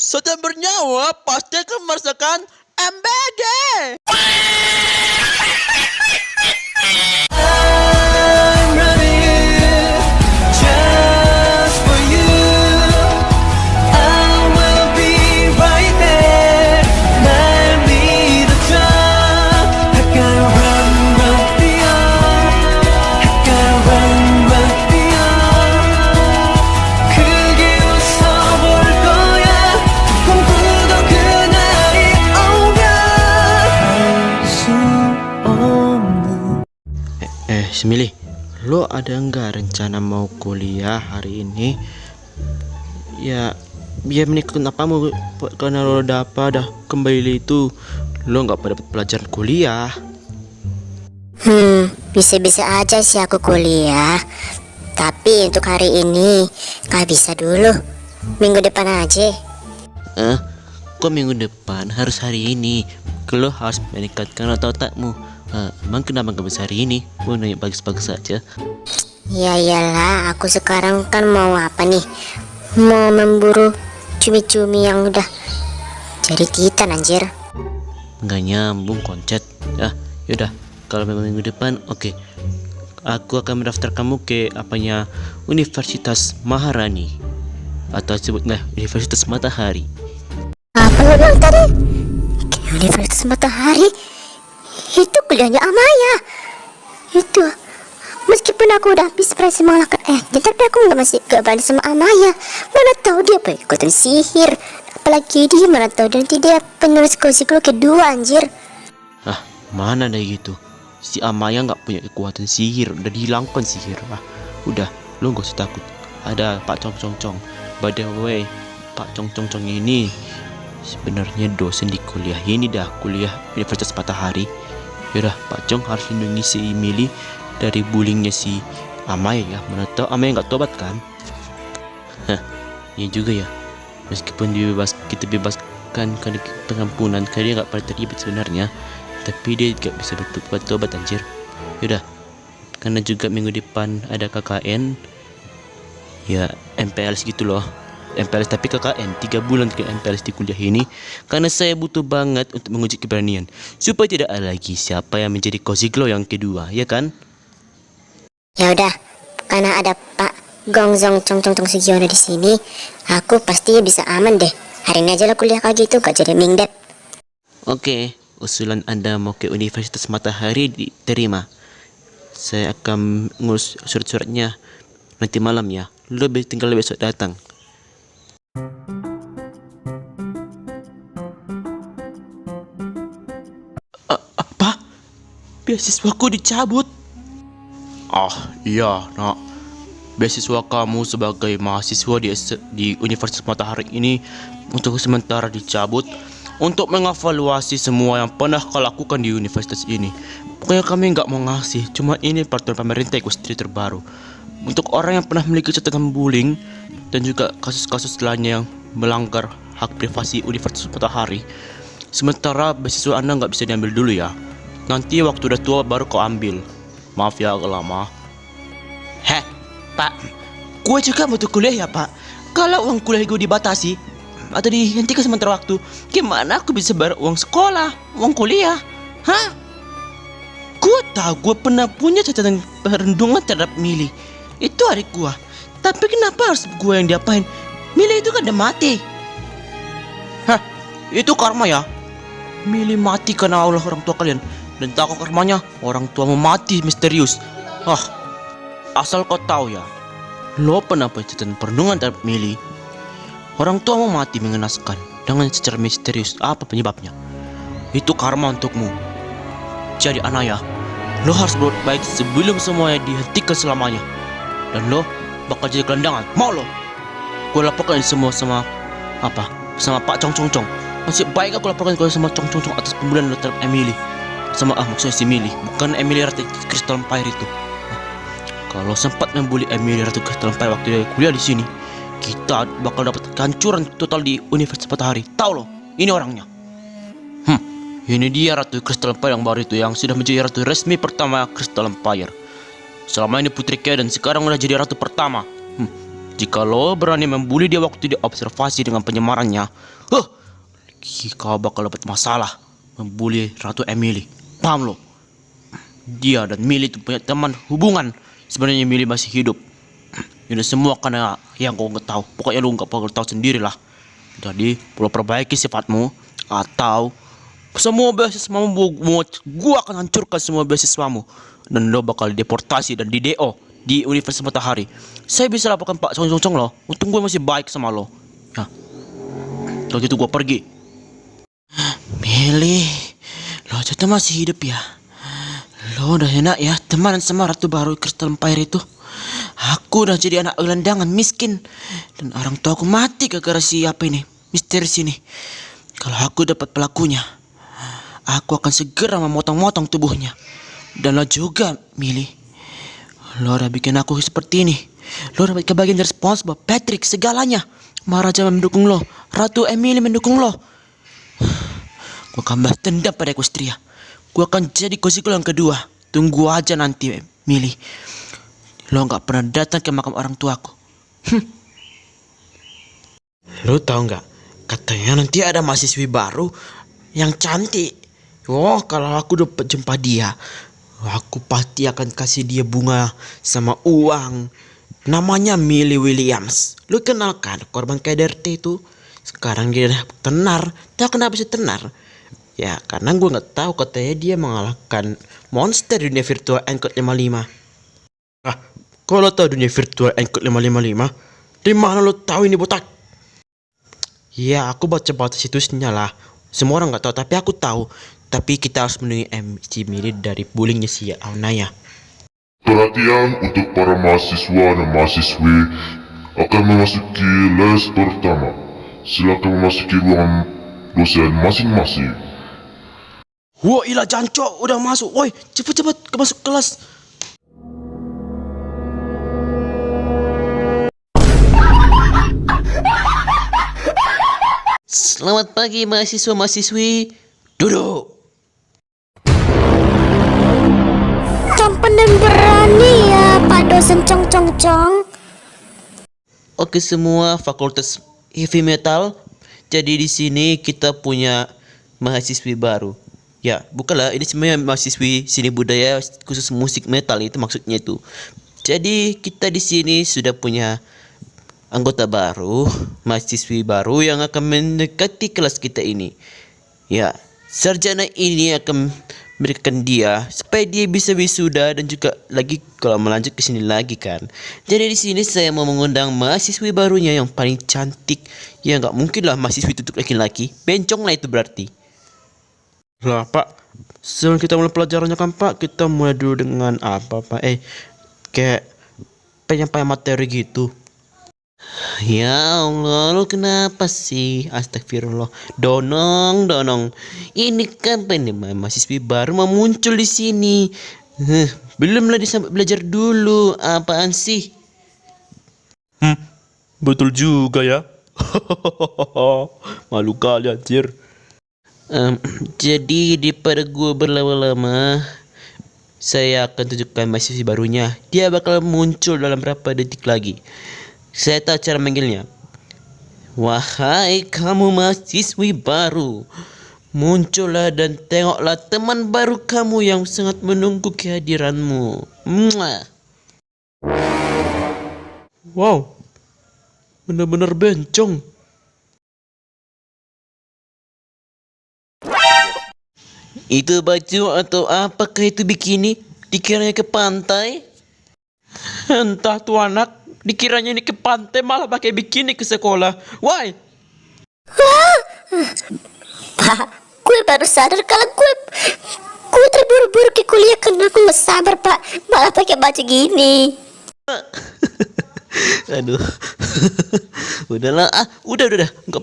Sedang bernyawa pasti akan merasakan MBG. Semili, lo ada nggak rencana mau kuliah hari ini? Ya, biar menikah apa mau karena lo udah kembali itu lo nggak pada dapat pelajaran kuliah. Bisa-bisa aja sih aku kuliah. Tapi untuk hari ini nggak bisa dulu. Minggu depan aja. Kok minggu depan harus hari ini? Lo harus meningkatkan otakmu. Emang kenapa nggak bisa hari ini? Mau nanya bagus-bagus saja. Ya iyalah, aku sekarang kan mau apa nih? Mau memburu cumi-cumi yang udah jadi kita anjir. Nggak nyambung konsep. Yaudah, kalau memang minggu depan, oke. Aku akan mendaftar kamu ke Universitas Maharani, atau sebutlah Universitas Matahari. Apa lo bilang tadi? Universitas Matahari? Itu kuliahnya Amaya. Itu meskipun aku udah habis presi mengalahkan tapi aku masih gak balik sama Amaya. Mana tahu dia ikutan sihir. Apalagi dia mana tahu nanti dia penulis Koziklo kedua anjir. Mana ada gitu. Si Amaya nggak punya kekuatan sihir, udah dihilangkan sihir. Udah, lu gak usah takut. Ada Pak Cong. By the way, Pak Cong ini sebenarnya dosen di kuliah ini kuliah Universitas Matahari. Yaudah, Pak Cong harus lindungi si Emily dari bullyingnya si Amaya ya. Mana tahu Amaya nggak tobat kan? Iya juga ya. Meskipun kita bebaskan karena pengampunan, karena dia nggak pernah terlibat sebenarnya, tapi dia nggak bisa berbuat tobat anjir. Yaudah, karena juga minggu depan ada KKN, ya MPLS gitu loh. MPLS tapi KKN 3 bulan ke MPLS di kuliah ini, karena saya butuh banget untuk menguji keberanian supaya tidak ada lagi siapa yang menjadi Koziklo yang kedua, ya kan? Ya udah, karena ada Pak Gongzong Cong Sugiono di sini, aku pasti bisa aman deh. Hari ini aja lah kuliah kayak gitu, gak jadi mingdep. Oke, usulan Anda mau ke Universitas Matahari diterima. Saya akan ngurus surat-suratnya nanti malam ya. Lo tinggal besok datang. Apa? Beasiswaku dicabut? Iya nak. Beasiswa kamu sebagai mahasiswa di Universitas Matahari ini untuk sementara dicabut untuk mengevaluasi semua yang pernah kau lakukan di universitas ini. Pokoknya kami nggak mau ngasih, cuma ini peraturan pemerintah Ekuestri terbaru untuk orang yang pernah memiliki catatan bullying dan juga kasus-kasus lainnya yang melanggar hak privasi Universitas Matahari. Sementara beasiswa Anda nggak bisa diambil dulu ya. Nanti waktu udah tua baru kau ambil. Maaf ya agak lama. Pak, gue juga butuh kuliah ya Pak. Kalau uang kuliah gue dibatasi atau dihentikan sementara waktu, gimana aku bisa bayar uang sekolah, uang kuliah? Gue tahu gue pernah punya catatan perlindungan terhadap Mili. Itu adik gue. Tapi kenapa harus gue yang diapain? Mili itu kan udah mati. Itu karma ya. Mili mati karena Allah orang tua kalian, dan takut karmanya orang tuamu mati misterius. Asal kau tahu ya, lo pernah punya catatan perlindungan terhadap Mili. Orang tuamu mati mengenaskan dengan secara misterius. Apa penyebabnya? Itu karma untukmu. Jadi Anaya, lo harus berbuat baik sebelum semuanya dihentikan selamanya. Dan lo bakal jadi gelandangan. Mau lo? Gue laporkan semua sama Pak Cong. Masih baik aku laporkan sama Cong atas pembunuhan lo terhadap Emily. Maksudnya si Mili, bukan Emily Ratu Crystal Empire itu. Kalau sempat membuli Emily Ratu Crystal Empire waktu dia kuliah di sini, kita bakal dapat kehancuran total di Universitas Matahari. Tahu lo, ini orangnya. Ini dia Ratu Crystal Empire yang baru itu, yang sudah menjadi ratu resmi pertama Crystal Empire. Selama ini putri Kay dan sekarang udah jadi ratu pertama. Jika lo berani membuli dia waktu dia observasi dengan penyamarannya, kau bakal dapat masalah membuli Ratu Emily. Paham lo? Dia dan Millie itu punya teman hubungan. Sebenarnya Millie masih hidup. Ini semua karena yang kau nggak tahu. Pokoknya lo nggak perlu tahu sendirilah. Jadi perlu perbaiki sifatmu atau semua beasiswamu gua akan hancurkan semua beasiswamu dan lo bakal deportasi dan di DO di Universitas Matahari. Saya bisa laporkan Pak Song Song lo. Untung gue masih baik sama lo. Ya. Kalau gitu gue pergi. Millie, lo ternyata masih hidup ya. Lo udah enak ya temenan sama Ratu baru Crystal Empire itu. Aku udah jadi anak gelandangan miskin dan orang tua aku mati gara-gara siapa ini, misterius ini. Kalau aku dapat pelakunya, aku akan segera memotong-motong tubuhnya. Dan lo juga, Millie. Lo udah bikin aku seperti ini. Lo udah kebagian dari SpongeBob, Patrick, segalanya. Maharaja mendukung lo, Ratu Emily mendukung lo. Gue akan balas dendam pada Equestria. Gue akan jadi Kozikul yang kedua. Tunggu aja nanti, Millie. Lo gak pernah datang ke makam orang tuaku. Lo tahu nggak? Katanya nanti ada mahasiswi baru yang cantik. Oh, kalau aku dapat jumpa dia, aku pasti akan kasih dia bunga sama uang. Namanya Millie Williams. Lo kenal kan korban KDRT itu? Sekarang dia udah tenar. Tahu kenapa bisa tenar? Ya, karena gue nggak tahu katanya dia mengalahkan monster dunia virtual Encode 55. Kalau tahu dunia virtual Encode 555, di mana lo tahu ini botak? Ya, aku baca situsnya lah. Semua orang nggak tahu, tapi aku tahu. Tapi kita harus melindungi MC Millie dari bullyingnya si Aunaya. Perhatian untuk para mahasiswa dan mahasiswi akan memasuki les pertama. Silakan memasuki ruangan dosen masing-masing. Wah, ilah jancok, udah masuk. Woi, cepet-cepet ke masuk kelas. Selamat pagi mahasiswa-mahasiswi. Duduk. Tampan dan berani ya Pak dosen cong. Oke semua fakultas heavy metal. Jadi di sini kita punya mahasiswi baru. Ya, bukanlah ini sebenarnya mahasiswi seni budaya khusus musik metal itu maksudnya itu. Jadi kita di sini sudah punya anggota baru, mahasiswi baru yang akan mendekati kelas kita ini. Ya, sarjana ini akan memberikan dia supaya dia bisa wisuda dan juga lagi kalau melanjut ke sini lagi kan. Jadi di sini saya mau mengundang mahasiswi barunya yang paling cantik. Ya nggak mungkin lah mahasiswi itu laki-laki. Bencong lah itu berarti. Lah Pak, sebelum kita mulai pelajarannya kan Pak, kita mulai dulu dengan apa Pak? Kayak penyampaian materi gitu. Ya Allah, lu kenapa sih? Astagfirullah. Donong. Ini kan mahasiswi baru mau muncul di sini. Belum lah sampai belajar dulu. Apaan sih? Betul juga ya. Malu kali anjir. Jadi daripada gue berlama-lama, saya akan tunjukkan mahasiswi barunya. Dia bakal muncul dalam berapa detik lagi. Saya tahu cara manggilnya. Wahai kamu mahasiswi baru, muncullah dan tengoklah teman baru kamu yang sangat menunggu kehadiranmu. Mwah. Wow, bener-bener bencong. Itu baju atau apakah itu bikini? Dikiranya ke pantai? Entah tuh anak, dikiranya ini ke pantai malah pakai bikini ke sekolah. Why? Pak, gue baru sadar kalau gue terburu-buru ke kuliah karena aku nggak sabar Pak, malah pakai baju gini. Aduh. Udahlah, udah. Enggak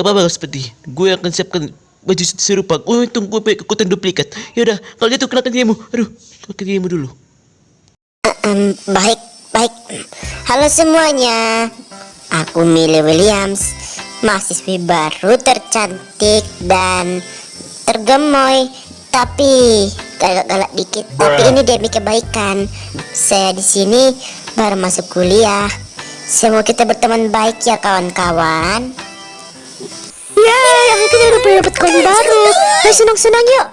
apa-apa seperti. Gue akan siapkan baju serupa. Tunggu gue ikutan duplikat. Yaudah, kalau gitu kenalkan dirimu. Kenalkan dirimu dulu. Baik. Halo semuanya, aku Millie Williams, mahasiswi baru tercantik dan tergemoy, tapi galak-galak dikit. Tapi ini demi kebaikan. Saya di sini baru masuk kuliah, Semua kita berteman baik ya kawan-kawan. Ya, kita udah punya dapat kawan baru. Ayo senang-senang yuk.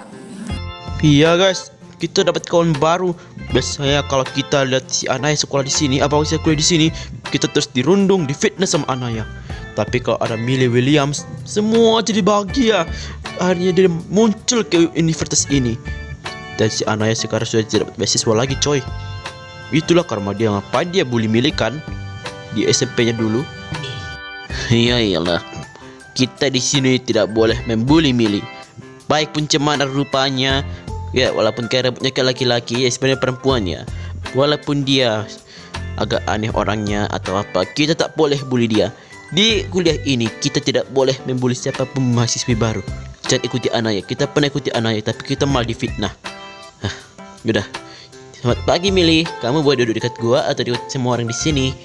Iya guys, kita dapat kawan baru. Biasanya kalau kita lihat si Anaya sekolah di sini, apa saya kuliah di sini, kita terus dirundung, difitnah sama Anaya. Tapi kalau ada Millie Williams, semua jadi bahagia. Akhirnya dia muncul ke universitas ini. Dan si Anaya sekarang sudah tidak dapat beasiswa lagi coy. Itulah karena dia ngapain dia bully Millie kan di SMP-nya dulu. Ya iyalah, kita di sini tidak boleh membuli Millie. Baik pun cemana rupanya, ya walaupun kayak rambutnya kayak laki-laki, ya sebenarnya perempuan ya. Walaupun dia agak aneh orangnya atau apa, kita tak boleh bully dia. Di kuliah ini kita tidak boleh membuli siapapun mahasiswi baru. Jangan ikuti Anaya. Kita pernah ikuti Anaya tapi kita malah difitnah. Udah. Selamat pagi Millie. Kamu boleh duduk dekat gua atau dekat semua orang di sini.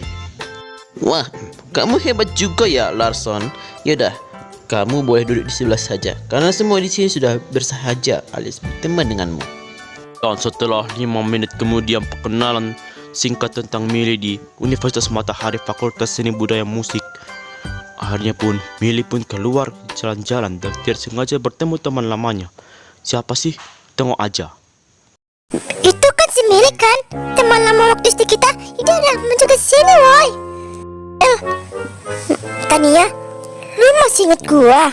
Wah, kamu hebat juga ya Larson. Yaudah, kamu boleh duduk di sebelah saja karena semua di sini sudah bersahaja alias berteman denganmu. Dan setelah 5 menit kemudian perkenalan singkat tentang Millie di Universitas Matahari Fakultas Seni Budaya Musik. Akhirnya pun Millie pun keluar jalan-jalan dan tidak sengaja bertemu teman lamanya. Siapa sih? Tengok aja. Itu kan si Millie kan, teman lama waktu SD kita. Dia udah menjaga sini woi. Tania, lu masih inget gua?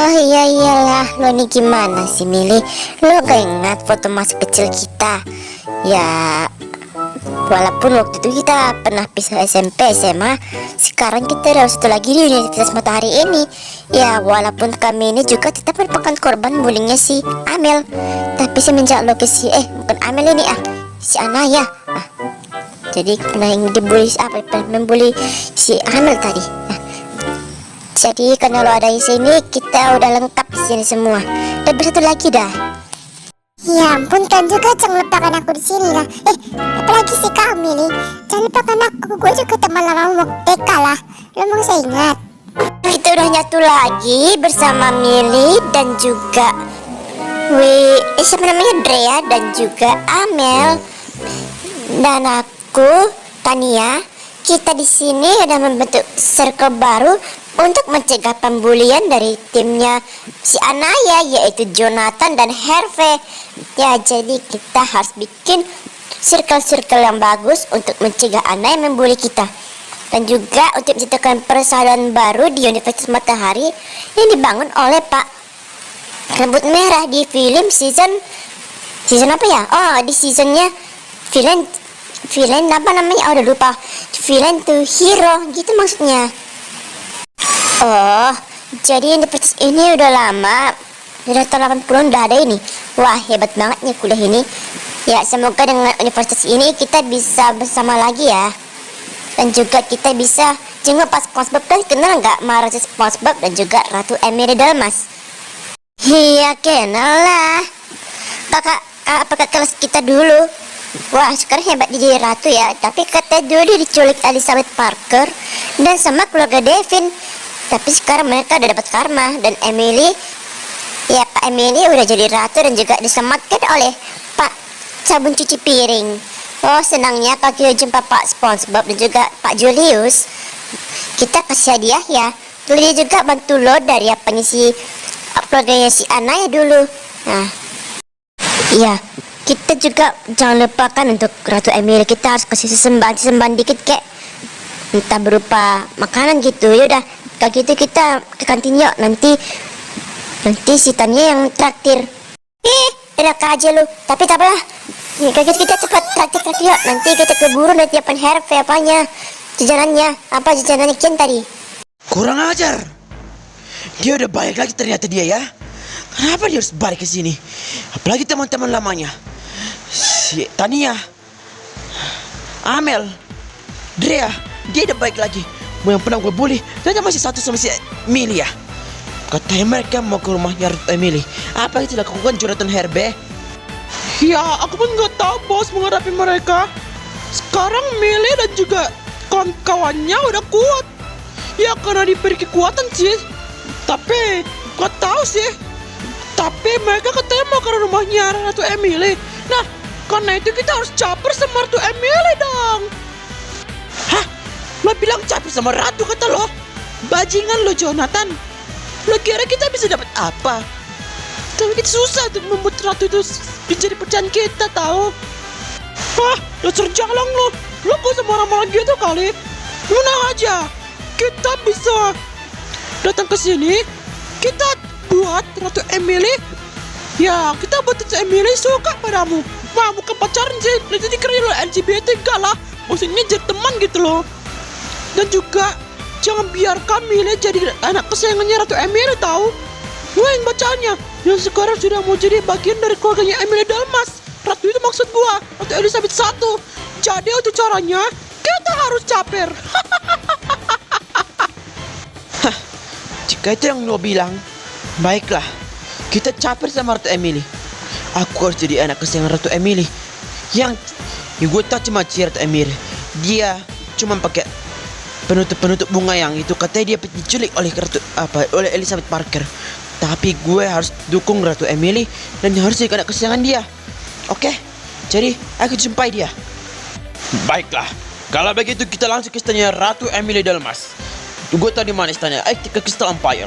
Iya iyalah, lo nih gimana sih Millie? Lo gak ingat foto masa kecil kita? Ya, walaupun waktu itu kita pernah pisah SMP, SMA, sekarang kita udah satu lagi di Universitas Matahari ini. Ya, walaupun kami ini juga tetap merupakan korban bullyingnya si Amel. Tapi semenjak lo bukan Amel ini si Anaya. Jadi pernah dibully membuli si Amel tadi. Jadi karena lo ada di sini, kita udah lengkap di sini semua. Dan bersatu lagi dah. Ya ampun, kan juga jangan lupakan aku di sini lah. Apalagi si kami nih. Jangan lupakan aku, gue juga teman lama TK lah. Lo mau saya ingat. Kita udah nyatu lagi bersama Millie dan juga siapa namanya, Drea dan juga Amel. Dan aku, Tania. Kita di sini udah membentuk circle baru untuk mencegah pembulian dari timnya si Anaya, yaitu Jonathan dan Herve. Ya, jadi kita harus bikin circle-circle yang bagus untuk mencegah Anaya membuli kita. Dan juga untuk menciptakan persaudaraan baru di Universitas Matahari yang dibangun oleh Pak Rambut Merah di film season apa ya? Oh, di seasonnya villain apa namanya? Udah lupa. Villain to hero gitu maksudnya. Oh, jadi universitas ini udah lama, udah tahun 80-an udah ada ini. Wah, hebat banget nih kuliah ini. Ya, semoga dengan universitas ini kita bisa bersama lagi ya. Dan juga kita bisa jenguk Pak SpongeBob. Dan kenal nggak Maharaja SpongeBob dan juga Ratu Emily Dalmas? Iya, kenal lah. Kakak kelas kita dulu. Wah, sekarang hebat jadi ratu ya. Tapi katanya dulu dia diculik Elizabeth Parker dan sama keluarga Devin. Tapi sekarang mereka udah dapat karma. Dan Emily, ya Pak Emily udah jadi ratu dan juga diselamatkan oleh Pak Sabun Cuci Piring. Oh, senangnya kalau kita jumpa Pak SpongeBob dan juga Pak Julius. Kita kasih hadiah ya. Dulu dia juga bantu lo dari keluarganya si Anaya dulu. Nah, iya. Kita juga jangan lupakan untuk Ratu Emily, kita harus kasih sesembahan dikit kek, entah berupa makanan gitu. Yaudah, kalau gitu kita ke kantin yuk. Nanti si Tania yang traktir. Enak aja lu. Tapi tak apalah. Kalau gitu kita cepat traktir yuk. Nanti kita keburu nanti apa Herve apanya, jajanannya Kian tadi. Kurang ajar. Dia udah balik lagi ternyata dia ya. Kenapa dia harus balik ke sini? Apalagi teman-teman lamanya. Si Tania, Amel, Drea, dia udah baik lagi. Mau yang pernah gue bully, ternyata masih satu sama si Millie ya. Katanya mereka mau ke rumahnya Emily. Apa yang dilakukan Jonathan Herbe? Ya, aku pun nggak tahu bos menghadapi mereka. Sekarang Millie dan juga kawan-kawannya udah kuat. Ya karena diberi kekuatan sih. Tapi nggak tahu sih. Tapi mereka katanya mau ke rumahnya Ratu Emily. Nah, karena itu kita harus caper sama Ratu Emily dong. Lo bilang capek sama ratu kata lo. Bajingan lo Jonathan. Lo kira kita bisa dapat apa? Tapi kita susah untuk membuat ratu itu menjadi pecahan kita tahu. Hah, dasar jalang lo. Lo kok sama marah-marah gitu kali? Tenang aja. Kita bisa datang ke sini. Kita buat Ratu Emily. Ya, kita buat Ratu Emily suka padamu. Wah, bukan pacaran sih. Nanti dikira lo LGBT enggak lah. Maksudnya jadi teman gitu loh. Dan juga jangan biarkan Millie jadi anak kesayangannya Ratu Emily tahu. Gue yang bacanya. Yang sekarang sudah mau jadi bagian dari keluarganya Emily Dalmas. Ratu itu maksud gua, Ratu Elizabeth I. Jadi untuk caranya, kita harus caper. Hah, jika itu yang lo bilang, baiklah, kita caper sama Ratu Emily. Aku harus jadi anak kesayangan Ratu Emily. Yang gue tahu cuma Ratu Emily. Dia cuma pakai penutup bunga yang itu katanya dia diculik oleh Elizabeth Parker. Tapi gue harus dukung Ratu Emily dan harus jadi anak kesayangan dia. Oke, jadi aku jumpai dia. Baiklah, kalau begitu kita langsung ke istana Ratu Emily Dalmas. Gue tadi mana istana? Ayo ke Crystal Empire.